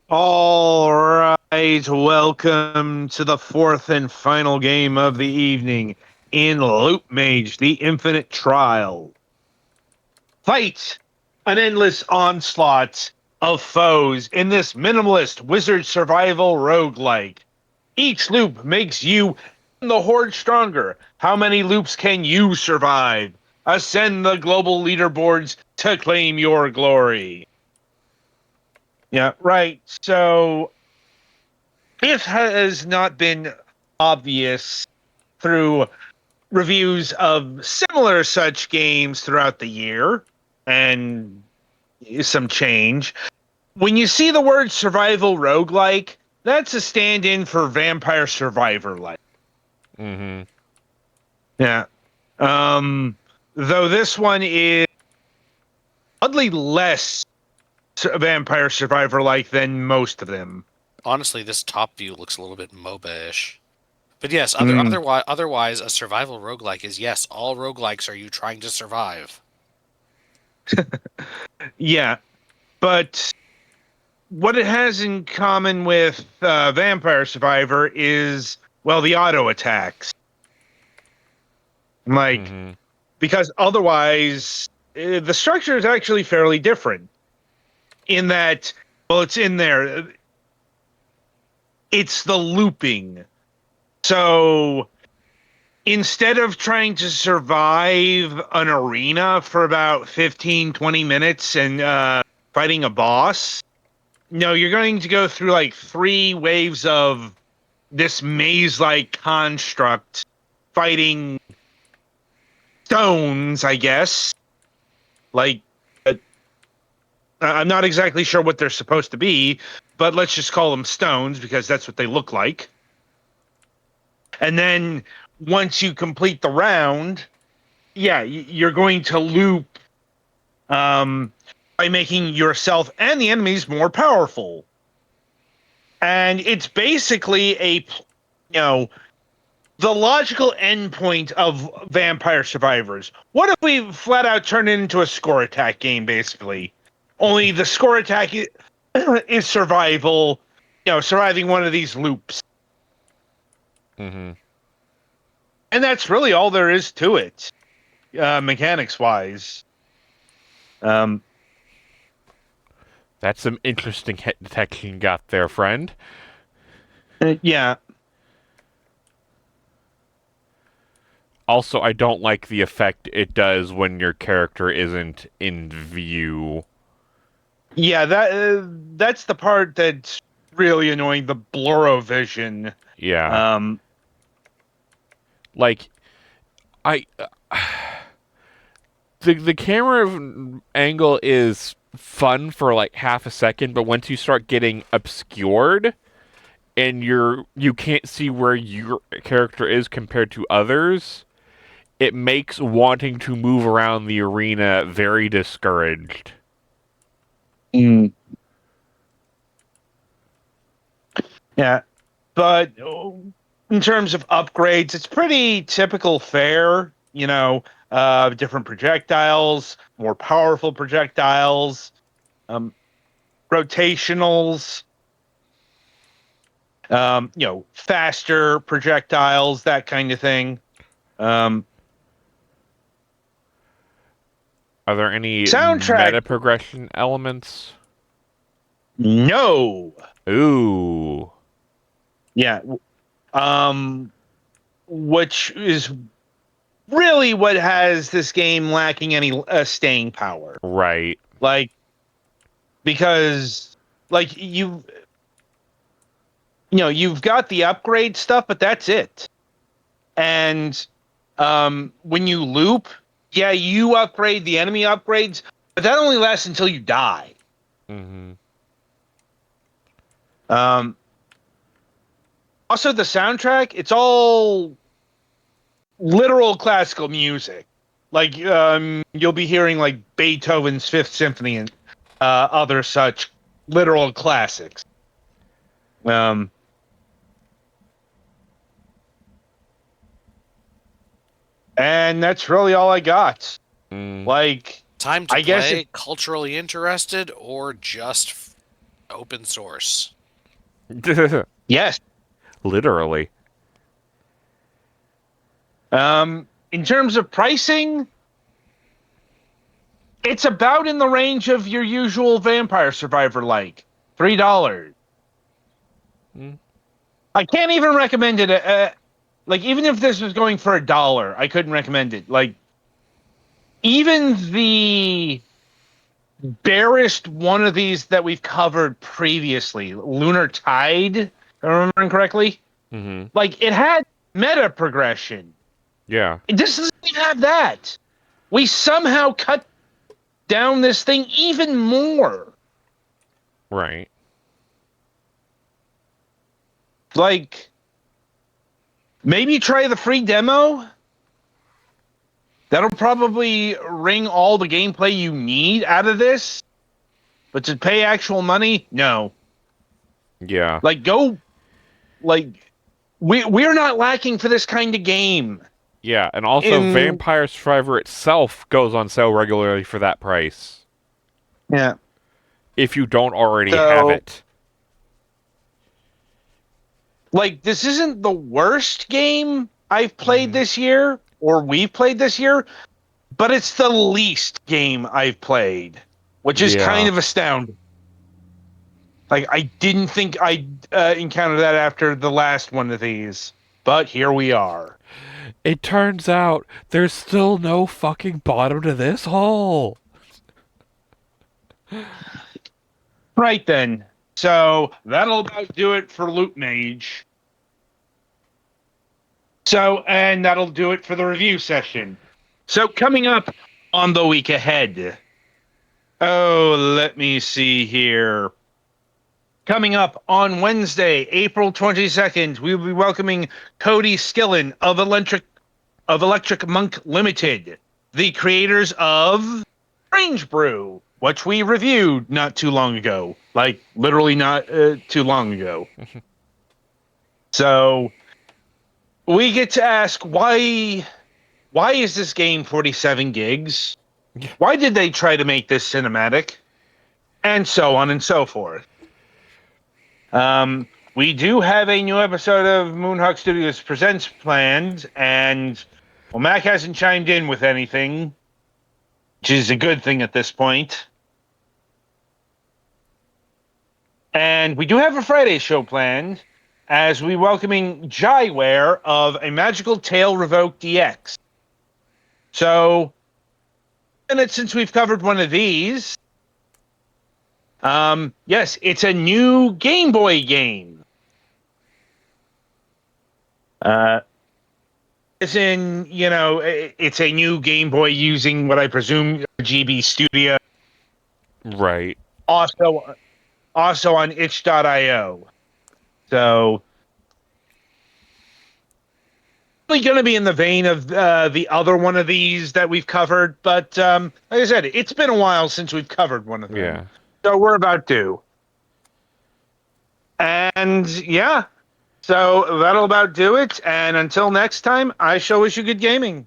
All right, welcome to the fourth and final game of the evening in LoopMage, the Infinite Trial. Fight an endless onslaught of foes in this minimalist wizard survival roguelike. Each loop makes you and the horde stronger. How many loops can you survive? Ascend the global leaderboards to claim your glory. Yeah, right. So it has not been obvious through reviews of similar such games throughout the year and some change. When you see the word survival roguelike, that's a stand in for vampire survivor like. Mm-hmm. Yeah. Um, though this one is oddly less vampire survivor like than most of them. Honestly, this top view looks a little bit MOBA-ish. But yes, Mm, otherwise, a survival roguelike is yes, all roguelikes are you trying to survive. yeah, but what it has in common with Vampire Survivor is, well, the auto attacks. Like, Mm-hmm. because otherwise, the structure is actually fairly different in that, well, it's in there. It's the looping. So instead of trying to survive an arena for about 15, 20 minutes and fighting a boss, no, you're going to go through like 3 waves of this maze-like construct fighting stones, I guess. Like, I'm not exactly sure what they're supposed to be, but let's just call them stones because that's what they look like. And then once you complete the round, yeah, you're going to loop um, by making yourself and the enemies more powerful. And it's basically the logical endpoint of Vampire Survivors. What if we flat out turn it into a score attack game, basically? Only the score attack is survival, surviving one of these loops. Mm-hmm. And that's really all there is to it, mechanics wise. Um, That's some interesting hit detection you got there, friend. yeah, Also, I don't like the effect it does when your character isn't in view. yeah, that's the part that's really annoying. The blurrovision. Yeah. Um, Like, I. The camera angle is fun for like half a second, but once you start getting obscured and you can't see where your character is compared to others, it makes wanting to move around the arena very discouraged. mm, yeah, but in terms of upgrades, it's pretty typical fare. Different projectiles, more powerful projectiles, um, rotationals, faster projectiles, that kind of thing. Um, Are there any Soundtrack, meta progression elements? no. Ooh. Yeah. Um, which is really what has this game lacking any staying power. Right. Like, because like you've got the upgrade stuff, but that's it. And when you loop, yeah, you upgrade the enemy upgrades, but that only lasts until you die. Mm-hmm. Um, Also, the soundtrack, it's all literal classical music. Like you'll be hearing like Beethoven's Fifth Symphony and other such literal classics. Um, and that's really all I got. Mm. Like, Time to I guess it. play, culturally interested, or just open source. Yes. Literally. In terms of pricing, it's about in the range of your usual Vampire Survivor, like $3. I can't even recommend it. Like, even if this was going for $1, I couldn't recommend it. Like, even the barest one of these that we've covered previously, Lunar Tide, if I'm remembering correctly, Mm-hmm. like, it had meta progression. Yeah. This doesn't even have that. We somehow cut down this thing even more. Right. Like, maybe try the free demo. That'll probably wring all the gameplay you need out of this. But to pay actual money, no. Yeah. Like, go, like, we're not lacking for this kind of game. Yeah, and also In Vampire Survivor itself goes on sale regularly for that price. Yeah. If you don't already have So, it. like, this isn't the worst game I've played this year, or we've played this year, but it's the least game I've played, which is kind Yeah. of astounding. Like, I didn't think I'd encounter that after the last one of these, but here we are. It turns out there's still no fucking bottom to this hole. Right then. So that'll about do it for LoopMage. So, and that'll do it for the review session. So coming up on the week ahead. Oh, let me see here. Coming up on Wednesday, April 22nd, we will be welcoming Cody Skillen of Electric Monk Limited, the creators of Strange Brew, which we reviewed not too long ago, like literally not too long ago. So we get to ask why is this game 47 gigs? Why did they try to make this cinematic? And so on and so forth. We do have a new episode of Moonhawk Studios Presents planned, and well, Mac hasn't chimed in with anything, which is a good thing at this point. And we do have a Friday show planned, as we welcoming Jaiware of A Magical Tale Revoked DX. So, minutes since we've covered one of these. Yes, it's a new Game Boy game. As in, it's a new Game Boy using what I presume GB Studio. Right. Also on itch.io. So, probably going to be in the vein of the other one of these that we've covered. But like I said, it's been a while since we've covered one of them. Yeah. So we're about due. And yeah, so that'll about do it. And until next time, I shall wish you good gaming.